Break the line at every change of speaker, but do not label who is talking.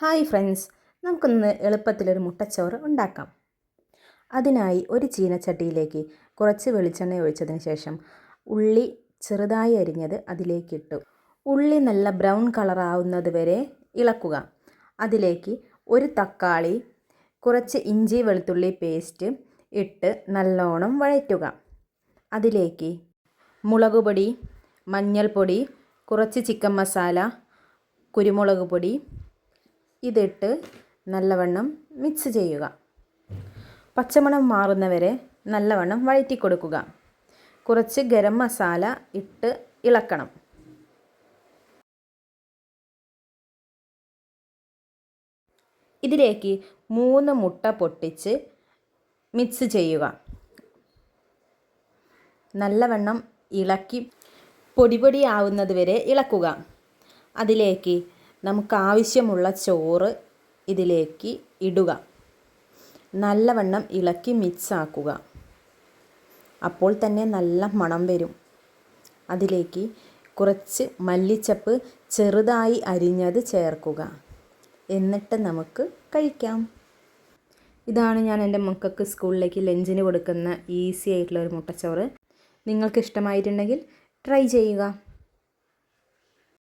Hi friends, നമുക്കൊന്ന് എളുപ്പത്തിലൊരു മുട്ടച്ചോറ് ഉണ്ടാക്കാം. അതിനായി ഒരു ചീനച്ചട്ടിയിലേക്ക് കുറച്ച് വെളിച്ചെണ്ണ ഒഴിച്ചതിന് ശേഷം ഉള്ളി ചെറുതായി അരിഞ്ഞത് അതിലേക്കിട്ടു. ഉള്ളി നല്ല ബ്രൗൺ കളറാവുന്നത് വരെ ഇളക്കുക. അതിലേക്ക് ഒരു തക്കാളി, കുറച്ച് ഇഞ്ചി വെളുത്തുള്ളി പേസ്റ്റ് ഇട്ട് നല്ലോണം വഴറ്റുക. അതിലേക്ക് മുളക് പൊടി, മഞ്ഞൾപ്പൊടി, കുറച്ച് ചിക്കൻ മസാല, കുരുമുളക് പൊടി ഇതിട്ട് നല്ലവണ്ണം മിക്സ് ചെയ്യുക. പച്ചമണം മാറുന്നവരെ നല്ലവണ്ണം വഴറ്റി കൊടുക്കുക. കുറച്ച് ഗരം മസാല ഇട്ട് ഇളക്കണം. ഇതിലേക്ക് 3 മുട്ട പൊട്ടിച്ച് മിക്സ് ചെയ്യുക. നല്ലവണ്ണം ഇളക്കി പൊടിപൊടിയാവുന്നത് വരെ ഇളക്കുക. അതിലേക്ക് നമുക്ക് ആവശ്യമുള്ള ചോറ് ഇതിലേക്ക് ഇടുക. നല്ലവണ്ണം ഇളക്കി മിക്സ് ആക്കുക. അപ്പോൾ തന്നെ നല്ല മണം വരും. അതിലേക്ക് കുറച്ച് മല്ലിച്ചപ്പ് ചെറുതായി അരിഞ്ഞത് ചേർക്കുക. എന്നിട്ട് നമുക്ക് കഴിക്കാം. ഇതാണ് ഞാൻ എൻ്റെ മക്കൾക്ക് സ്കൂളിലേക്ക് ലഞ്ചിന് കൊടുക്കുന്ന ഈസി ആയിട്ടുള്ള ഒരു മുട്ടച്ചോറ്. നിങ്ങൾക്ക് ഇഷ്ടമായിട്ടുണ്ടെങ്കിൽ ട്രൈ ചെയ്യുക.